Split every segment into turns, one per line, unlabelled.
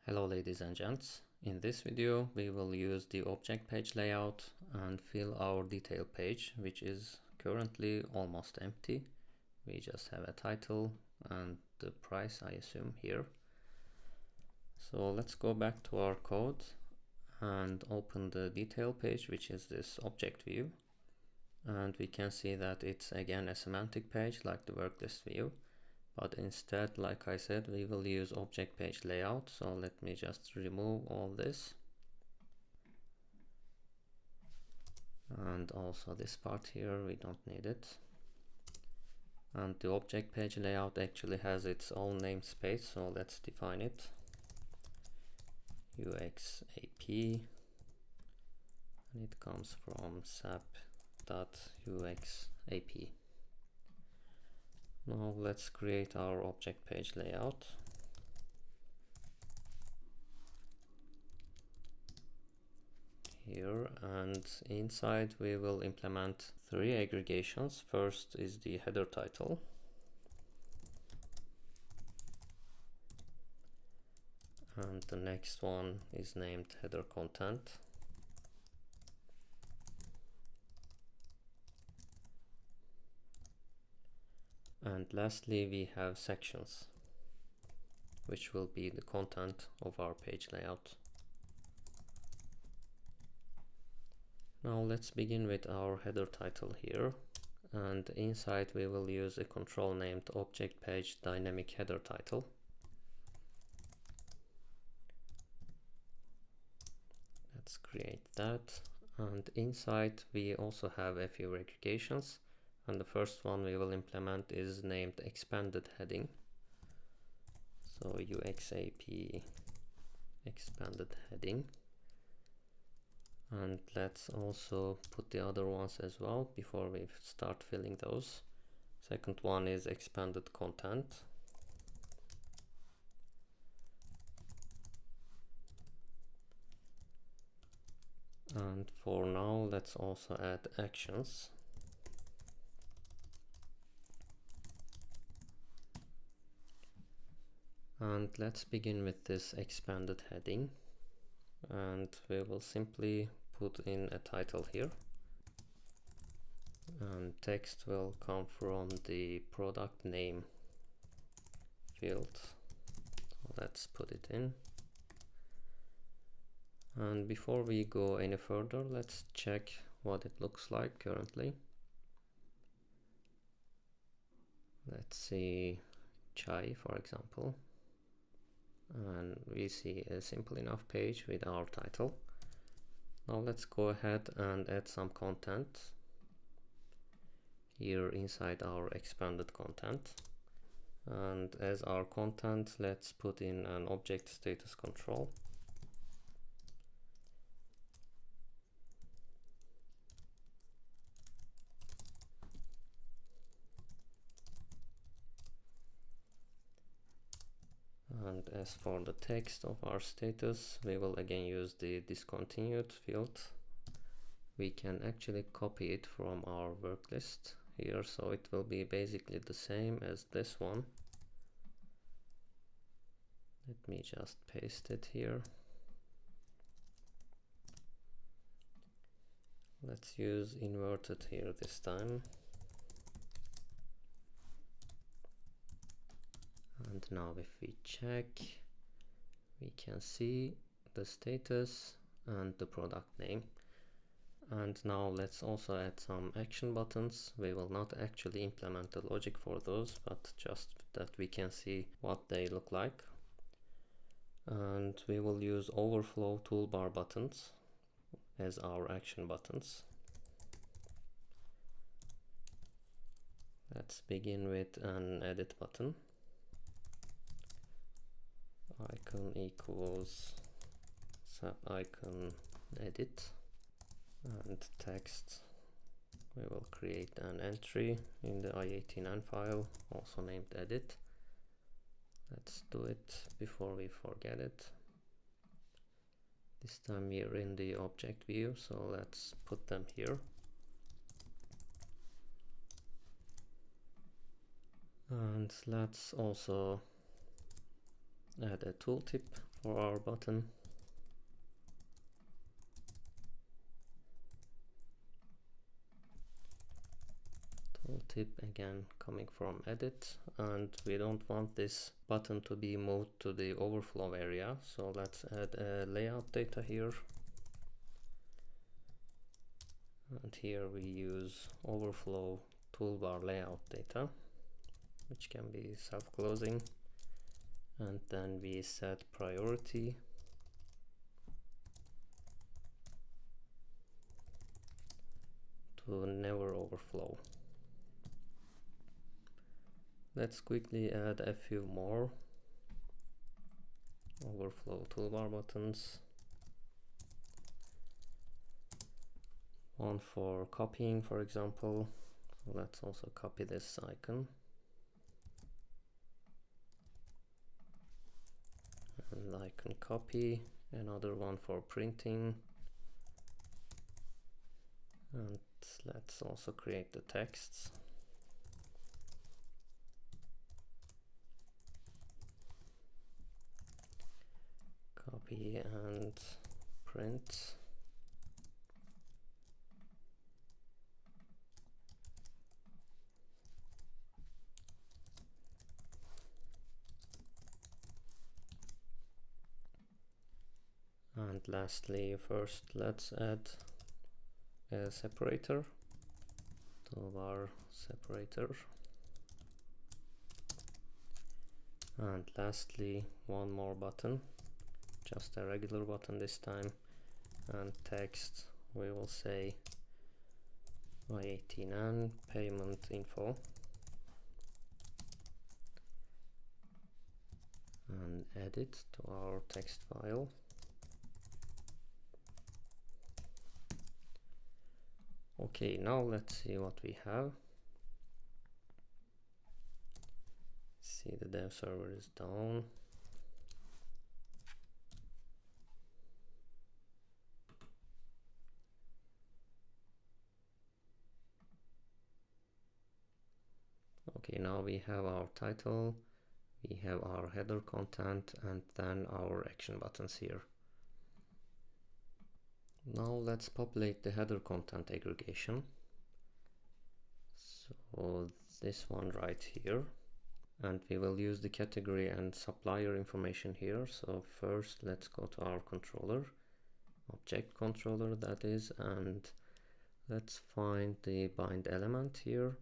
Hello ladies and gents. In this video we will use the object page layout and fill our detail page, which is currently almost empty. We just have a title and the price, I assume, here. So let's go back to our code and open the detail page, which is this object view. And we can see that it's again a semantic page like the work list view. But instead, like I said, we will use object page layout. So let me just remove all this. And also this part here, we don't need it. And the object page layout actually has its own namespace, so let's define it. UXAP, and it comes from sap.uxap. Now let's create our object page layout. Here, and inside we will implement 3 aggregations. First is the header title. And the next one is named header content. And lastly, we have sections, which will be the content of our page layout. Now let's begin with our header title here. And inside we will use a control named object page dynamic header title. Let's create that. And inside we also have a few aggregations. And the first one we will implement is named expanded heading. So UXAP expanded heading. And let's also put the other ones as well before we start filling those. Second one is expanded content. And for now, let's also add actions. And let's begin with this expanded heading. And we will simply put in a title here. And text will come from the product name field. So let's put it in. And before we go any further, let's check what it looks like currently. Let's see chai, for example. And we see a simple enough page with our title. Now let's go ahead and add some content here inside our expanded content. And as our content, let's put in an object status control. And as for the text of our status, we will again use the discontinued field. We can actually copy it from our work list here, so it will be basically the same as this one. Let me just paste it here. Let's use inverted here this time. And now if we check, we can see the status and the product name. And now let's also add some action buttons. We will not actually implement the logic for those, but just that we can see what they look like. And we will use overflow toolbar buttons as our action buttons. Let's begin with an edit button. Icon equals sap icon edit, and text, we will create an entry in the i89 file, also named edit. Let's do it before we forget it. This time we're in the object view, so let's put them here. And let's also add a tooltip for our button. Tooltip again coming from edit, and we don't want this button to be moved to the overflow area, so let's add a layout data here. And here we use overflow toolbar layout data, which can be self-closing, and then we set priority to never overflow. Let's quickly add a few more overflow toolbar buttons. One for copying, for example. So let's also copy this icon. And icon copy. Another one for printing. And let's also create the texts. Copy and print. And lastly, first let's add a separator, toolbar separator. And lastly, one more button, just a regular button this time, and text we will say I-18N payment info, and add it to our text file. Okay, now let's see what we have. See, the dev server is down. Okay, now we have our title, we have our header content, and then our action buttons here. Now let's populate the header content aggregation. So this one right here. And we will use the category and supplier information here. So first let's go to our controller, object controller that is, and let's find the bind element here.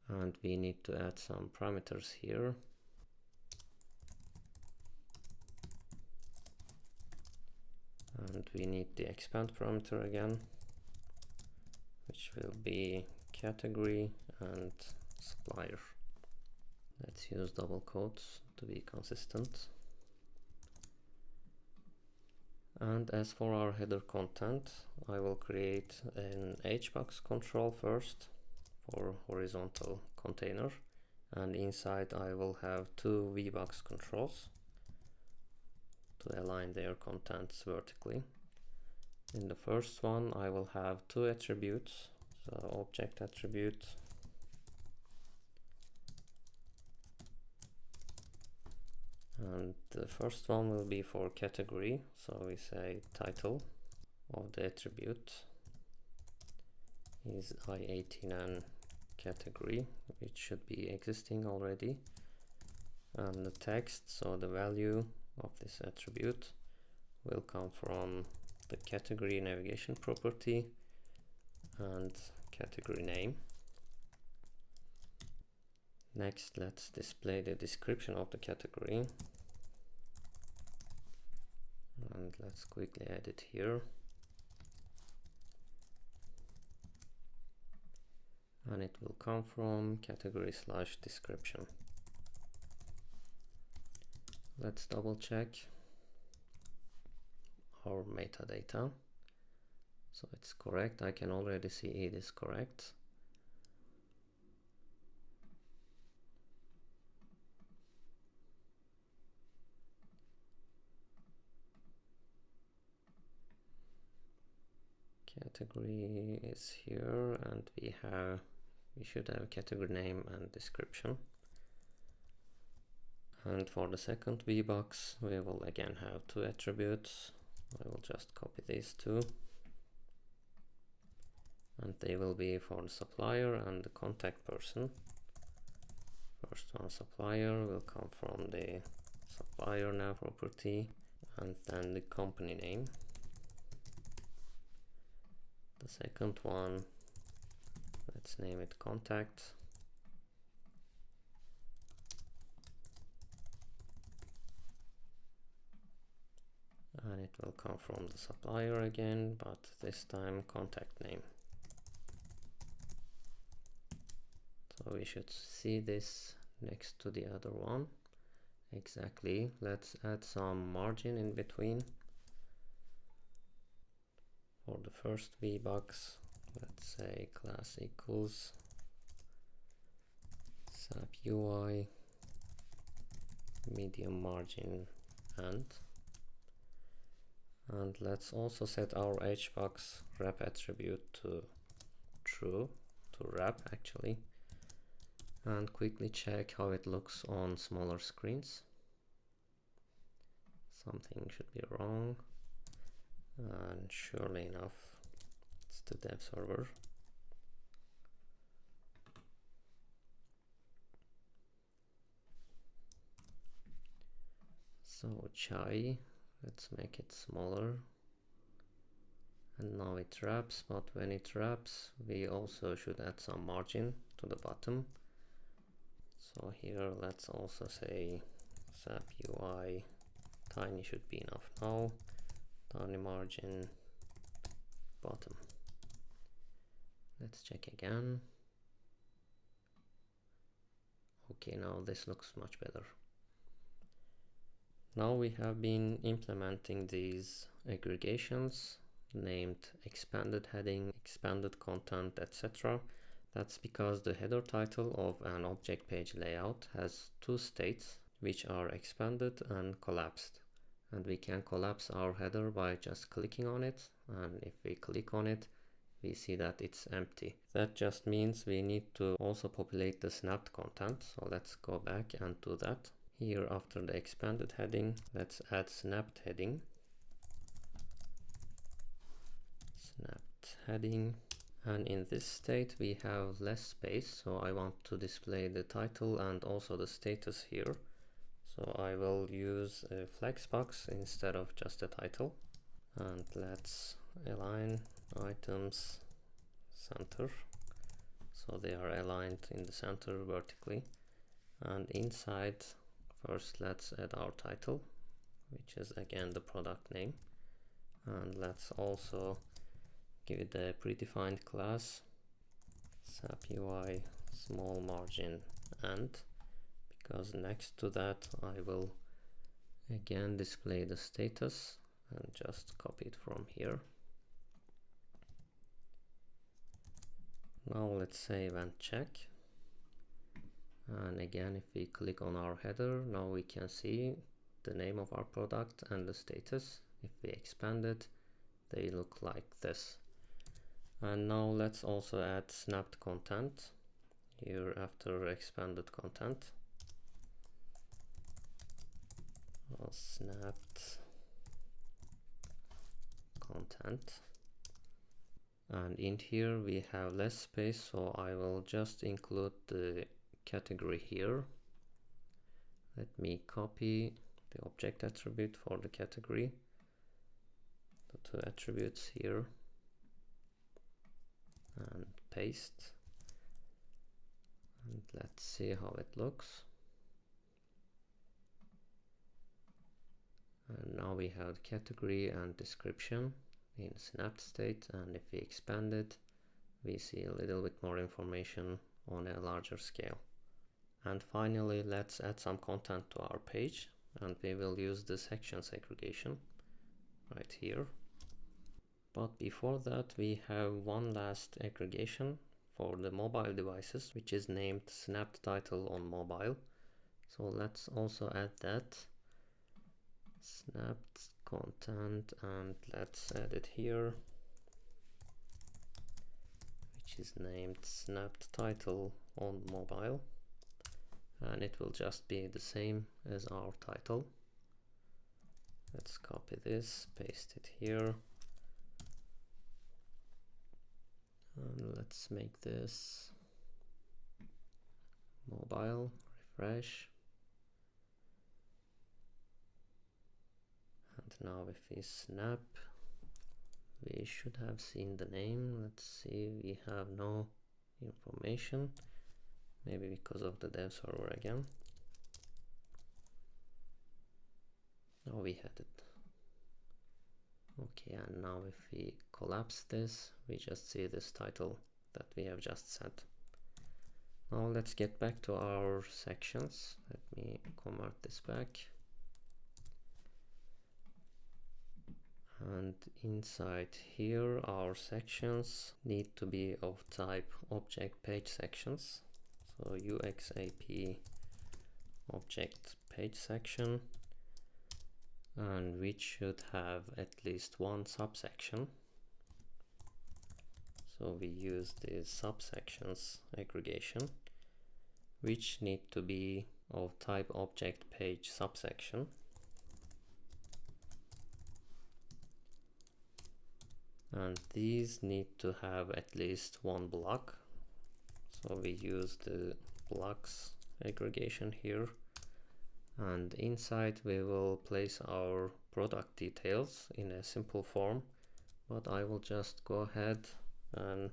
And we need to add some parameters here. And we need the expand parameter again, which will be category and supplier. Let's use double quotes to be consistent. And as for our header content, I will create an hbox control first for horizontal container, and inside I will have two vbox controls to align their contents vertically. In the first one I will have two attributes, so object attribute and the first one will be for category, so we say title of the attribute is I-18N category, which should be existing already, and the text, so the value of this attribute will come from the category navigation property and category name. Next, let's display the description of the category, and let's quickly add it here. And it will come from category/description. Let's double check our metadata. So it's correct. I can already see it is correct. Category is here, and we should have category name and description. And for the second VBox, we will again have two attributes. I will just copy these two. And they will be for the supplier and the contact person. First one, supplier, will come from the supplier now property, and then the company name. The second one, let's name it contact. And it will come from the supplier again, but this time contact name. So we should see this next to the other one. Exactly. Let's add some margin in between. For the first VBox, let's say class equals SAP UI medium margin and let's also set our hbox wrap attribute to true, to wrap actually, and quickly check how it looks on smaller screens. Something should be wrong, and surely enough it's the dev server. So chai, let's make it smaller, and now it wraps, but when it wraps we also should add some margin to the bottom. So here let's also say SAP UI tiny should be enough now, tiny margin bottom. Let's check again. Okay, now this looks much better. Now we have been implementing these aggregations named expanded heading, expanded content, etc. That's because the header title of an object page layout has two states which are expanded and collapsed. And we can collapse our header by just clicking on it, and if we click on it we see that it's empty. That just means we need to also populate the snapped content. So let's go back and do that. Here after the expanded heading, let's add snapped heading. Snapped heading. And in this state we have less space, so I want to display the title and also the status here. So I will use a flexbox instead of just a title. And let's align items center, so they are aligned in the center vertically. And inside, first let's add our title, which is again the product name, and let's also give it a predefined class SAP UI small margin and, because next to that I will again display the status, and just copy it from here. Now let's save and check. And again, if we click on our header, now we can see the name of our product and the status. If we expand it, they look like this. And now let's also add snapped content here after expanded content. Snapped content. And in here we have less space, so I will just include the category here. Let me copy the object attribute for the category, the two attributes here, and paste. And let's see how it looks. And now we have category and description in snapped state, and if we expand it we see a little bit more information on a larger scale. And finally let's add some content to our page, and we will use the section segregation right here. But before that we have one last aggregation for the mobile devices, which is named snapped title on mobile. So let's also add that snapped content, and let's add it here, which is named snapped title on mobile. and it will just be the same as our title. Let's copy this, paste it here, and let's make this mobile. Refresh. And now if we snap, we should have seen the name. Let's see, we have no information, maybe because of the dev server again. Oh, we had it. Okay, and now if we collapse this, we just see this title that we have just set. Now let's get back to our sections. Let me convert this back. And inside here, our sections need to be of type object page sections. So UXAP object page section, and which should have at least one subsection. So we use the subsections aggregation, which need to be of type object page subsection. And these need to have at least one block. So we use the blocks aggregation here. And inside we will place our product details in a simple form. But I will just go ahead and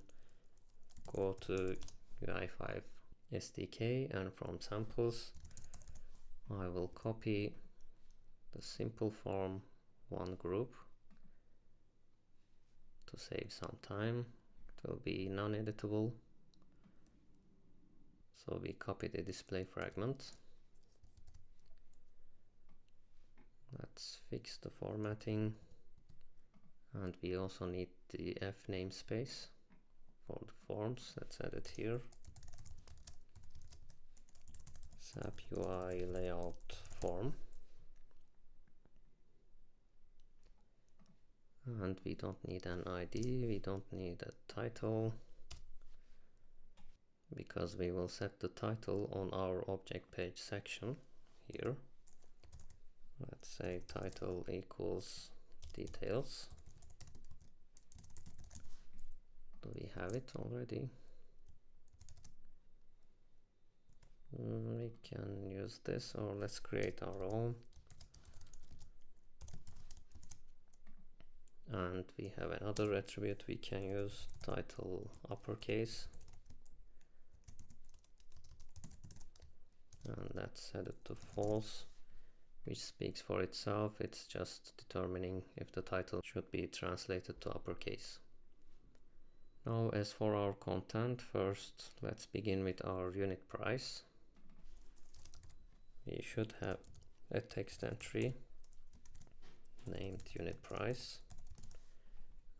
go to UI5 SDK, and from samples I will copy the simple form one group to save some time. It will be non-editable. So we copy the display fragment. Let's fix the formatting, and we also need the F namespace for the forms. Let's add it here. SAP UI layout form. And we don't need an ID, we don't need a title, because we will set the title on our object page section here. Let's say title equals details. Do we have it already? We can use this, or let's create our own. And we have another attribute we can use, title uppercase. And let's set it to false, which speaks for itself. It's just determining if the title should be translated to uppercase. Now, as for our content, first let's begin with our unit price. We should have a text entry named unit price,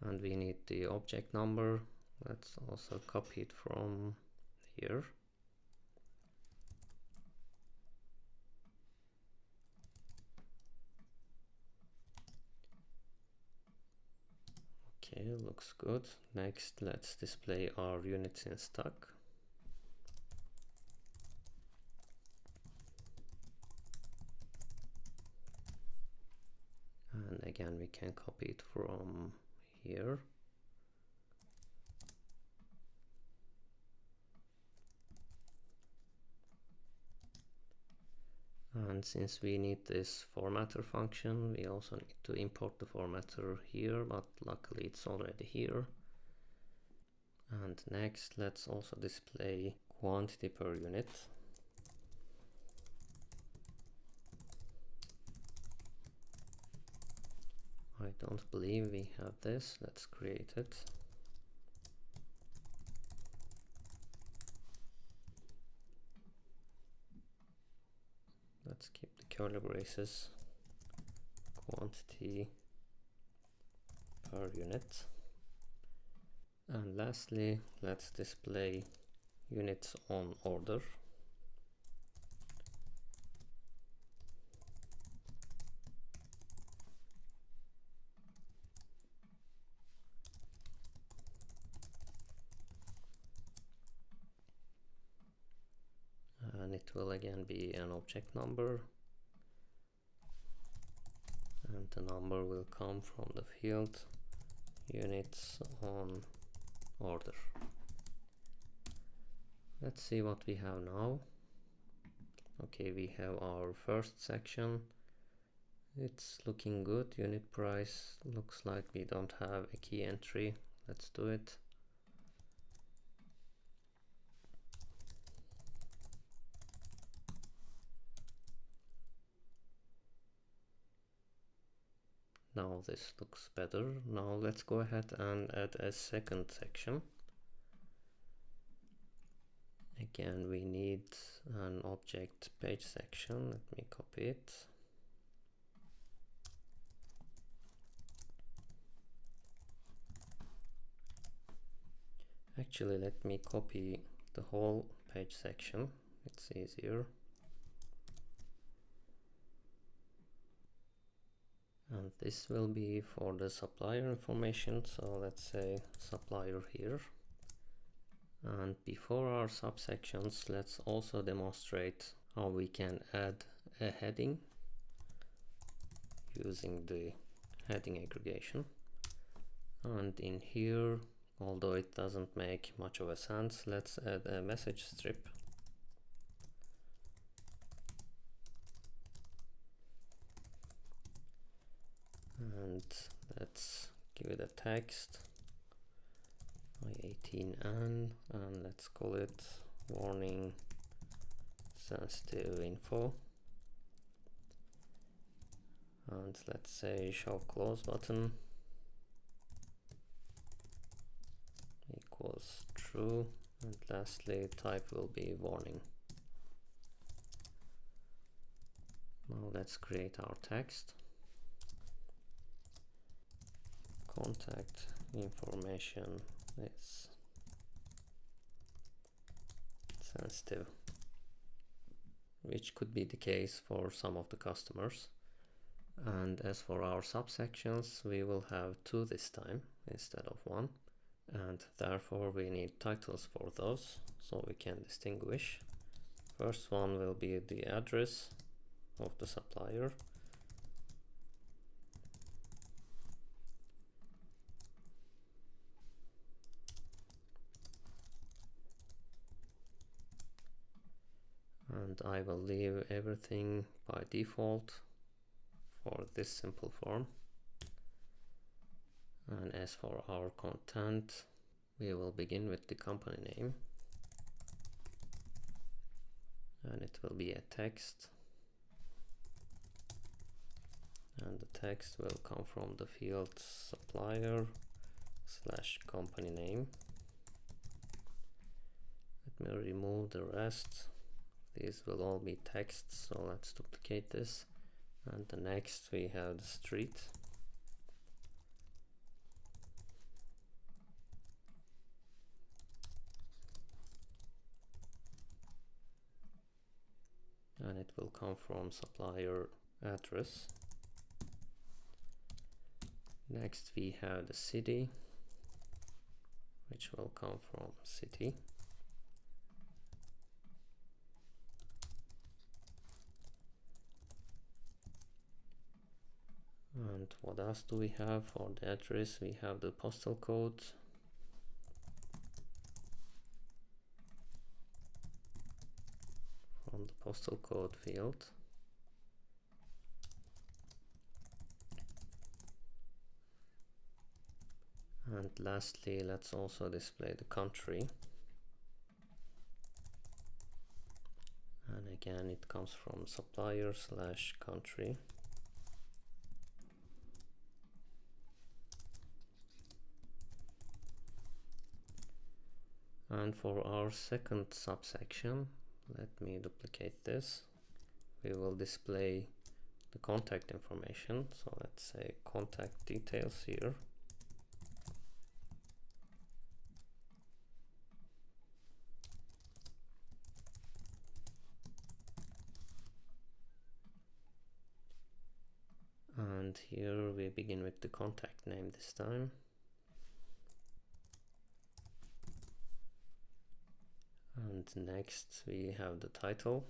and we need the object number. Let's also copy it from here. Okay, looks good. Next, let's display our units in stock. And again, we can copy it from here. And since we need this formatter function, we also need to import the formatter here, but luckily it's already here. And next, let's also display quantity per unit. I don't believe we have this. Let's create it. Let's keep the curly braces. Quantity per unit. And lastly, let's display units on order. And it will again be an object number, and the number will come from the field units on order. Let's see what we have now. Okay, we have our first section. It's looking good. Unit price looks like we don't have a key entry. Let's do it. Now this looks better. Now let's go ahead and add a second section. Again, we need an object page section. Let me copy it. Actually, let me copy the whole page section. It's easier. And this will be for the supplier information. So let's say supplier here. And before our subsections, let's also demonstrate how we can add a heading using the heading aggregation. And in here, although it doesn't make much of a sense, let's add a message strip. And let's give it a text, I18N, and let's call it warning sensitive info. And let's say show close button equals true, and lastly type will be warning. Now let's create our text. Contact information is sensitive, which could be the case for some of the customers. And as for our subsections, we will have 2 this time instead of 1, and therefore we need titles for those so we can distinguish. First one will be the address of the supplier. And I will leave everything by default for this simple form. And as for our content, we will begin with the company name. And it will be a text. And the text will come from the field supplier / company name. Let me remove the rest. These will all be text, so let's duplicate this. And the next we have the street. And it will come from supplier address. Next we have the city, which will come from city. And what else do we have for the address? We have the postal code. From the postal code field. And lastly, let's also display the country. And again, it comes from supplier / country. And for our second subsection, let me duplicate this. We will display the contact information. So let's say contact details here. And here we begin with the contact name this time. And next we have the title.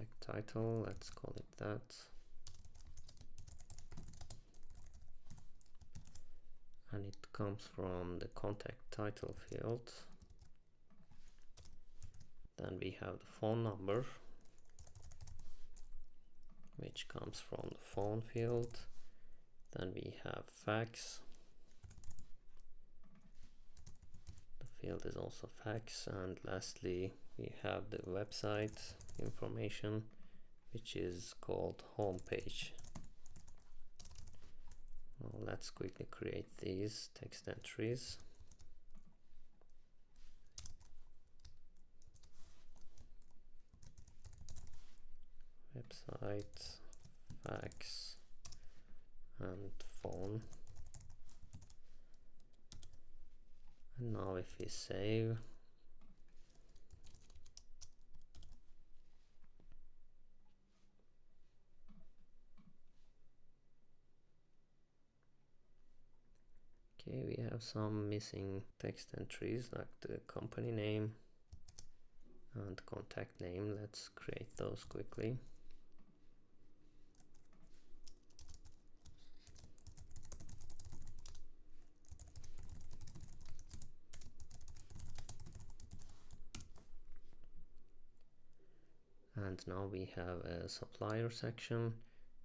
contact title, let's call it that. And it comes from the contact title field. Then we have the phone number, which comes from the phone field. Then we have fax. The field is also fax. And lastly, we have the website information, which is called homepage. Well, let's quickly create these text entries. Website, fax, and phone. And now if we save, okay, we have some missing text entries like the company name and contact name. Let's create those quickly. And now we have a supplier section,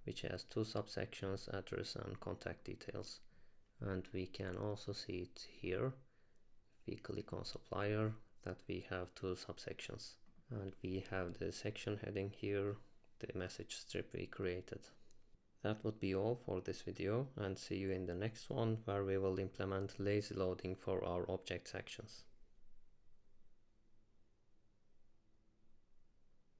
which has two subsections, address and contact details. And we can also see it here. If we click on supplier, that we have two subsections. And we have the section heading here, the message strip we created. That would be all for this video, and see you in the next one, where we will implement lazy loading for our object sections.